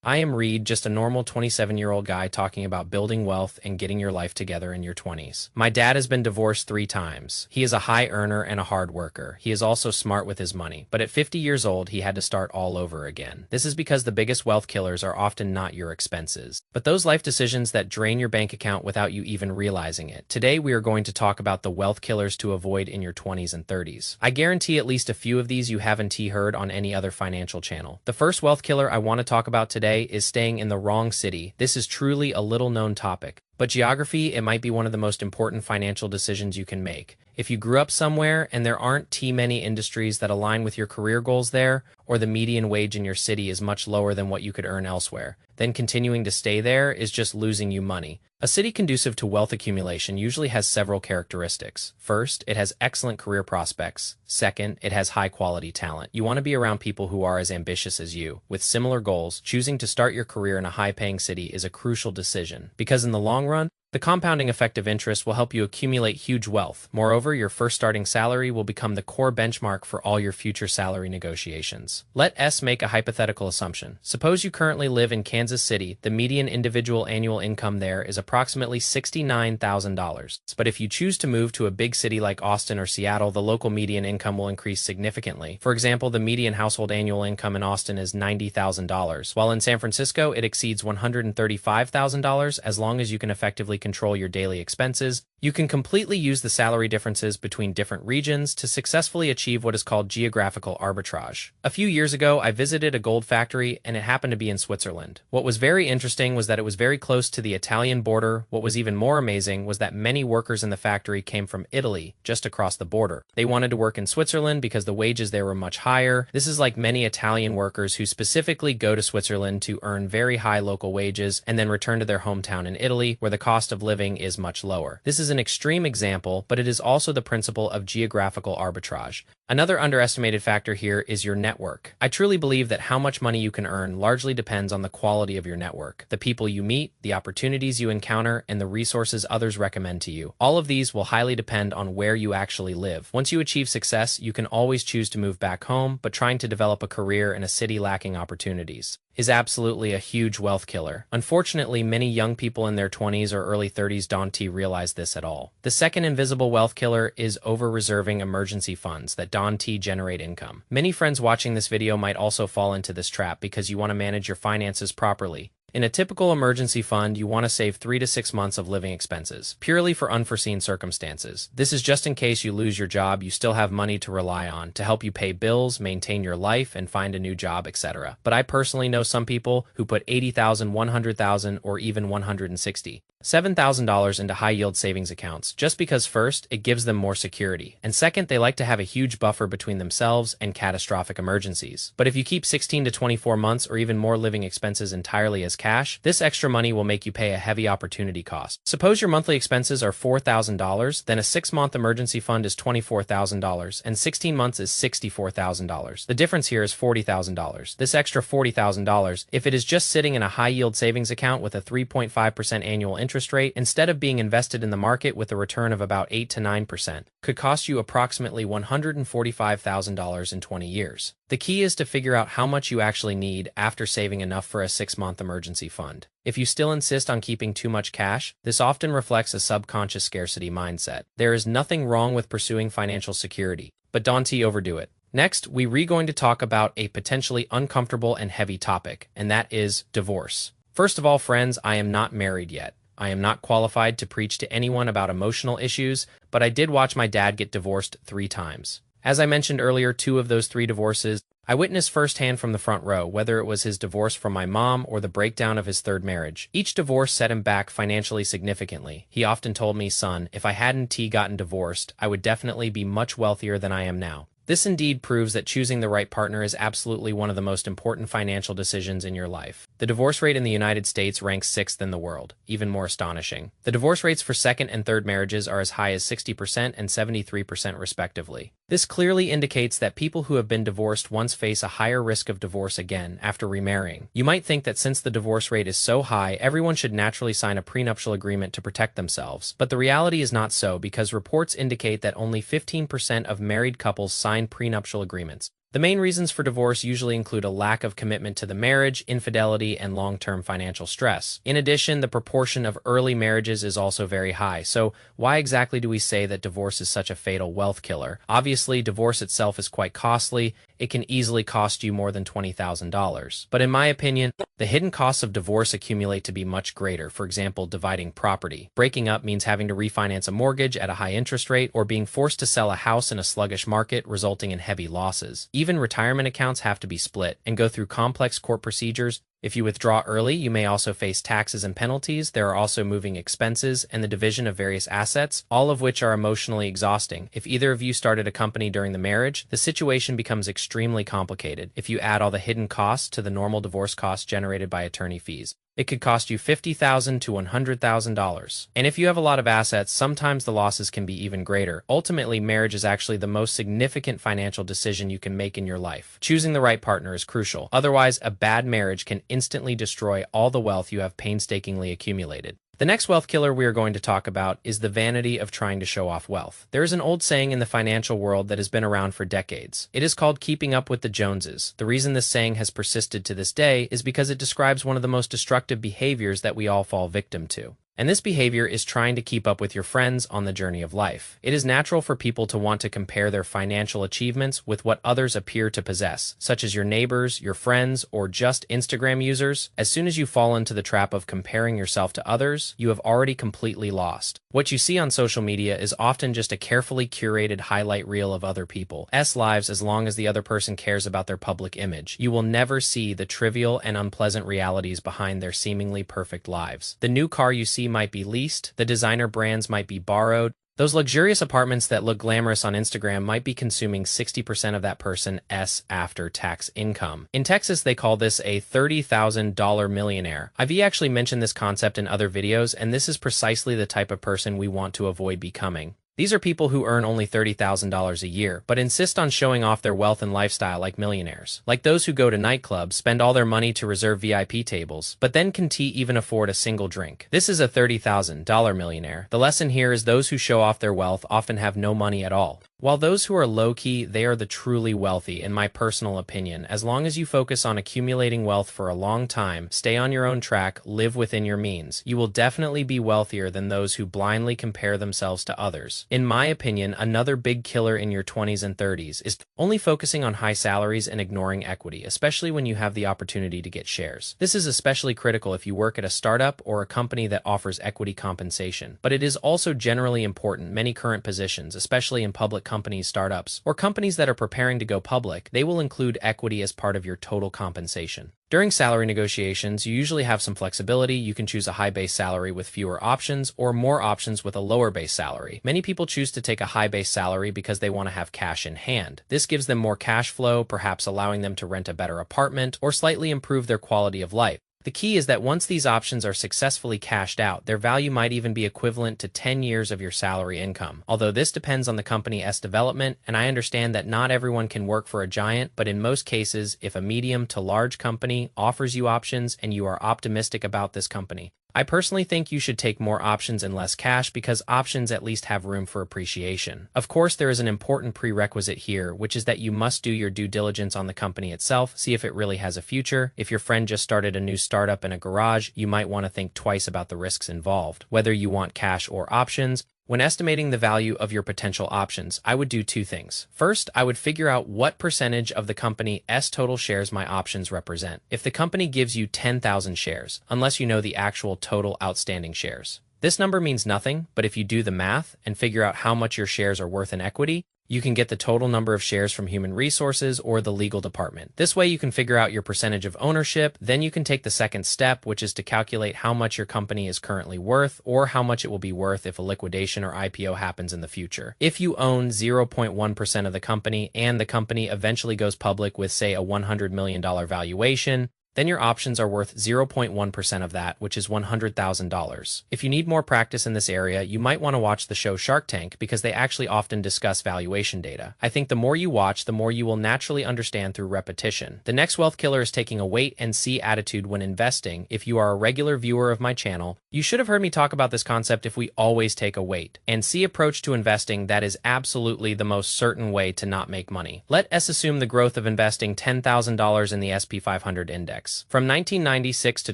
I am Reed, just a normal 27-year-old guy talking about building wealth and getting your life together in your 20s. My dad has been divorced 3 times. He is a high earner and a hard worker. He is also smart with his money. But at 50 years old, he had to start all over again. This is because the biggest wealth killers are often not your expenses, but those life decisions that drain your bank account without you even realizing it. Today, we are going to talk about the wealth killers to avoid in your 20s and 30s. I guarantee at least a few of these you haven't heard on any other financial channel. The first wealth killer I want to talk about today is staying in the wrong city. This is truly a little known topic, but geography, it might be one of the most important financial decisions you can make. If you grew up somewhere and there aren't too many industries that align with your career goals there, or the median wage in your city is much lower than what you could earn elsewhere, then continuing to stay there is just losing you money. A city conducive to wealth accumulation usually has several characteristics. First, it has excellent career prospects. Second, it has high-quality talent. You want to be around people who are as ambitious as you. With similar goals, choosing to start your career in a high-paying city is a crucial decision, because in the long run, the compounding effect of interest will help you accumulate huge wealth. Moreover, your first starting salary will become the core benchmark for all your future salary negotiations. Let us make a hypothetical assumption. Suppose you currently live in Kansas City. The median individual annual income there is approximately $69,000. But if you choose to move to a big city like Austin or Seattle, the local median income will increase significantly. For example, the median household annual income in Austin is $90,000, while in San Francisco it exceeds $135,000. As long as you can effectively control your daily expenses, you can completely use the salary differences between different regions to successfully achieve what is called geographical arbitrage. A few years ago, I visited a gold factory, and it happened to be in Switzerland. What was very interesting was that it was very close to the Italian border. What was even more amazing was that many workers in the factory came from Italy, just across the border. They wanted to work in Switzerland because the wages there were much higher. This is like many Italian workers who specifically go to Switzerland to earn very high local wages and then return to their hometown in Italy, where the cost of living is much lower. This is an extreme example, but it is also the principle of geographical arbitrage. Another underestimated factor here is your network. I truly believe that how much money you can earn largely depends on the quality of your network, the people you meet, the opportunities you encounter, and the resources others recommend to you. All of these will highly depend on where you actually live. Once you achieve success, you can always choose to move back home, but trying to develop a career in a city lacking opportunities is absolutely a huge wealth killer. Unfortunately, many young people in their 20s or early 30s don't realize this at all. The second invisible wealth killer is over-reserving emergency funds that don't generate income. Many friends watching this video might also fall into this trap because you want to manage your finances properly. In a typical emergency fund, you want to save 3 to 6 months of living expenses, purely for unforeseen circumstances. This is just in case you lose your job, you still have money to rely on to help you pay bills, maintain your life, and find a new job, etc. But I personally know some people who put $80,000, $100,000, or even $167,000 into high-yield savings accounts, just because first, it gives them more security, and second, they like to have a huge buffer between themselves and catastrophic emergencies. But if you keep 16 to 24 months or even more living expenses entirely as cash, this extra money will make you pay a heavy opportunity cost. Suppose your monthly expenses are $4,000, then a 6-month emergency fund is $24,000, and 16 months is $64,000. The difference here is $40,000. This extra $40,000, if it is just sitting in a high-yield savings account with a 3.5% annual interest rate, instead of being invested in the market with a return of about 8 to 9%, could cost you approximately $145,000 in 20 years. The key is to figure out how much you actually need after saving enough for a 6-month emergency fund. If you still insist on keeping too much cash, this often reflects a subconscious scarcity mindset. There is nothing wrong with pursuing financial security, but don't overdo it. Next, we're going to talk about a potentially uncomfortable and heavy topic, and that is divorce. First of all, friends, I am not married yet. I am not qualified to preach to anyone about emotional issues, but I did watch my dad get divorced 3 times. As I mentioned earlier, 2 of those 3 divorces I witnessed firsthand from the front row, whether it was his divorce from my mom or the breakdown of his 3rd marriage. Each divorce set him back financially significantly. He often told me, "Son, if I hadn't gotten divorced, I would definitely be much wealthier than I am now." This indeed proves that choosing the right partner is absolutely one of the most important financial decisions in your life. The divorce rate in the United States ranks 6th in the world, even more astonishing. The divorce rates for 2nd and 3rd marriages are as high as 60% and 73% respectively. This clearly indicates that people who have been divorced once face a higher risk of divorce again after remarrying. You might think that since the divorce rate is so high, everyone should naturally sign a prenuptial agreement to protect themselves. But the reality is not so, because reports indicate that only 15% of married couples sign prenuptial agreements. The main reasons for divorce usually include a lack of commitment to the marriage, infidelity, and long-term financial stress. In addition, the proportion of early marriages is also very high. So why exactly do we say that divorce is such a fatal wealth killer? Obviously, divorce itself is quite costly. It can easily cost you more than $20,000. But in my opinion, the hidden costs of divorce accumulate to be much greater. For example, dividing property. Breaking up means having to refinance a mortgage at a high interest rate or being forced to sell a house in a sluggish market, resulting in heavy losses. Even retirement accounts have to be split and go through complex court procedures. If you withdraw early, you may also face taxes and penalties. There are also moving expenses and the division of various assets, all of which are emotionally exhausting. If either of you started a company during the marriage, the situation becomes extremely complicated if you add all the hidden costs to the normal divorce costs generated by attorney fees. It could cost you $50,000 to $100,000. And if you have a lot of assets, sometimes the losses can be even greater. Ultimately, marriage is actually the most significant financial decision you can make in your life. Choosing the right partner is crucial. Otherwise, a bad marriage can instantly destroy all the wealth you have painstakingly accumulated. The next wealth killer we are going to talk about is the vanity of trying to show off wealth. There is an old saying in the financial world that has been around for decades. It is called keeping up with the Joneses. The reason this saying has persisted to this day is because it describes one of the most destructive behaviors that we all fall victim to. And this behavior is trying to keep up with your friends on the journey of life. It is natural for people to want to compare their financial achievements with what others appear to possess, such as your neighbors, your friends, or just Instagram users. As soon as you fall into the trap of comparing yourself to others, you have already completely lost. What you see on social media is often just a carefully curated highlight reel of other people's lives as long as the other person cares about their public image. You will never see the trivial and unpleasant realities behind their seemingly perfect lives. The new car you see might be leased, the designer brands might be borrowed, those luxurious apartments that look glamorous on Instagram might be consuming 60% of that person's after-tax income. In Texas, they call this a $30,000 millionaire. I've actually mentioned this concept in other videos, and this is precisely the type of person we want to avoid becoming. These are people who earn only $30,000 a year, but insist on showing off their wealth and lifestyle like millionaires. Like those who go to nightclubs, spend all their money to reserve VIP tables, but then can't even afford a single drink. This is a $30,000 millionaire. The lesson here is those who show off their wealth often have no money at all. While those who are low-key, they are the truly wealthy, in my personal opinion. As long as you focus on accumulating wealth for a long time, stay on your own track, live within your means, you will definitely be wealthier than those who blindly compare themselves to others. In my opinion, another big killer in your 20s and 30s is only focusing on high salaries and ignoring equity, especially when you have the opportunity to get shares. This is especially critical if you work at a startup or a company that offers equity compensation. But it is also generally important. Many current positions, especially in public companies, startups, or companies that are preparing to go public, they will include equity as part of your total compensation. During salary negotiations, you usually have some flexibility. You can choose a high base salary with fewer options or more options with a lower base salary. Many people choose to take a high base salary because they want to have cash in hand. This gives them more cash flow, perhaps allowing them to rent a better apartment or slightly improve their quality of life. The key is that once these options are successfully cashed out, their value might even be equivalent to 10 years of your salary income. Although this depends on the company's development, and I understand that not everyone can work for a giant, but in most cases, if a medium to large company offers you options and you are optimistic about this company, I personally think you should take more options and less cash because options at least have room for appreciation. Of course, there is an important prerequisite here, which is that you must do your due diligence on the company itself, see if it really has a future. If your friend just started a new startup in a garage, you might want to think twice about the risks involved. Whether you want cash or options, when estimating the value of your potential options, I would do two things. First, I would figure out what percentage of the company's total shares my options represent. If the company gives you 10,000 shares, unless you know the actual total outstanding shares, this number means nothing, but if you do the math and figure out how much your shares are worth in equity, you can get the total number of shares from human resources or the legal department. This way you can figure out your percentage of ownership. Then you can take the second step, which is to calculate how much your company is currently worth or how much it will be worth if a liquidation or IPO happens in the future. If you own 0.1% of the company and the company eventually goes public with, say, a $100 million valuation, then your options are worth 0.1% of that, which is $100,000. If you need more practice in this area, you might want to watch the show Shark Tank because they actually often discuss valuation data. I think the more you watch, the more you will naturally understand through repetition. The next wealth killer is taking a wait-and-see attitude when investing. If you are a regular viewer of my channel, you should have heard me talk about this concept. If we always take a wait-and-see approach to investing, that is absolutely the most certain way to not make money. Let us assume the growth of investing $10,000 in the S&P 500 index. From 1996 to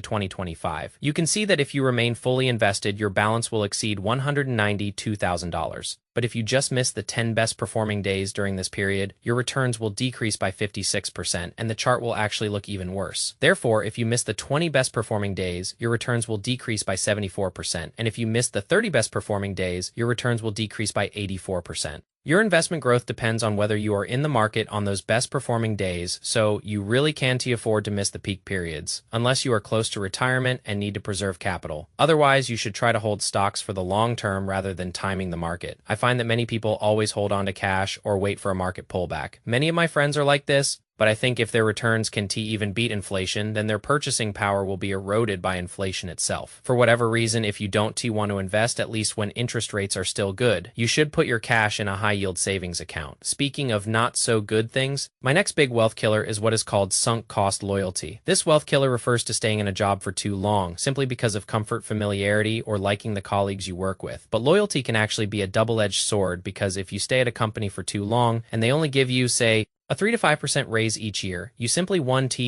2025, you can see that if you remain fully invested, your balance will exceed $192,000. But if you just miss the 10 best performing days during this period, your returns will decrease by 56% and the chart will actually look even worse. Therefore, if you miss the 20 best performing days, your returns will decrease by 74%. And if you miss the 30 best performing days, your returns will decrease by 84%. Your investment growth depends on whether you are in the market on those best performing days, so you really can't afford to miss the peak periods, unless you are close to retirement and need to preserve capital. Otherwise, you should try to hold stocks for the long term rather than timing the market. I find that many people always hold on to cash or wait for a market pullback. Many of my friends are like this, but I think if their returns can even beat inflation, then their purchasing power will be eroded by inflation itself. For whatever reason, if you don't want to invest, at least when interest rates are still good, you should put your cash in a high-yield savings account. Speaking of not so good things, my next big wealth killer is what is called sunk cost loyalty. This wealth killer refers to staying in a job for too long, simply because of comfort, familiarity, or liking the colleagues you work with. But loyalty can actually be a double-edged sword, because if you stay at a company for too long and they only give you, say, a 3 to 5% raise each year, you simply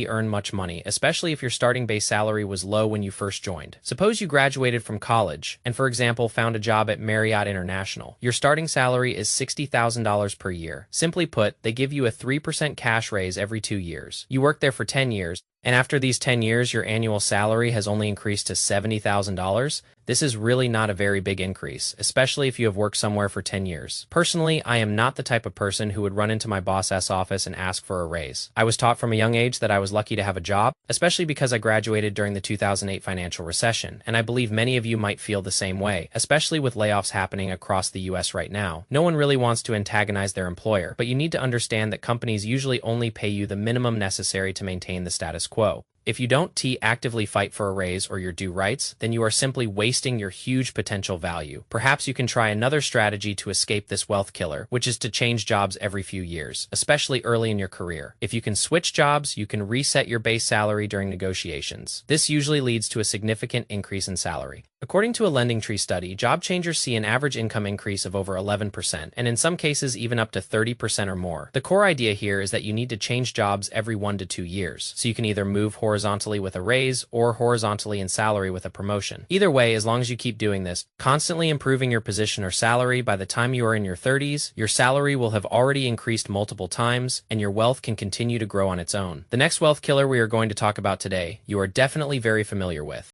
earn much money, especially if your starting base salary was low when you first joined. Suppose you graduated from college and, for example, found a job at Marriott International. Your starting salary is $60,000 per year. Simply put, they give you a 3% cash raise every 2 years. You work there for 10 years, and after these 10 years, your annual salary has only increased to $70,000. This is really not a very big increase, especially if you have worked somewhere for 10 years. Personally, I am not the type of person who would run into my boss's office and ask for a raise. I was taught from a young age that I was lucky to have a job, especially because I graduated during the 2008 financial recession, and I believe many of you might feel the same way, especially with layoffs happening across the US right now. No one really wants to antagonize their employer, but you need to understand that companies usually only pay you the minimum necessary to maintain the status quo. If you don't actively fight for a raise or your due rights, then you are simply wasting your huge potential value. Perhaps you can try another strategy to escape this wealth killer, which is to change jobs every few years, especially early in your career. If you can switch jobs, you can reset your base salary during negotiations. This usually leads to a significant increase in salary. According to a LendingTree study, job changers see an average income increase of over 11%, and in some cases even up to 30% or more. The core idea here is that you need to change jobs every 1 to 2 years, so you can either move horizontally with a raise or horizontally in salary with a promotion. Either way, as long as you keep doing this, constantly improving your position or salary, by the time you are in your 30s, your salary will have already increased multiple times, and your wealth can continue to grow on its own. The next wealth killer we are going to talk about today, you are definitely very familiar with.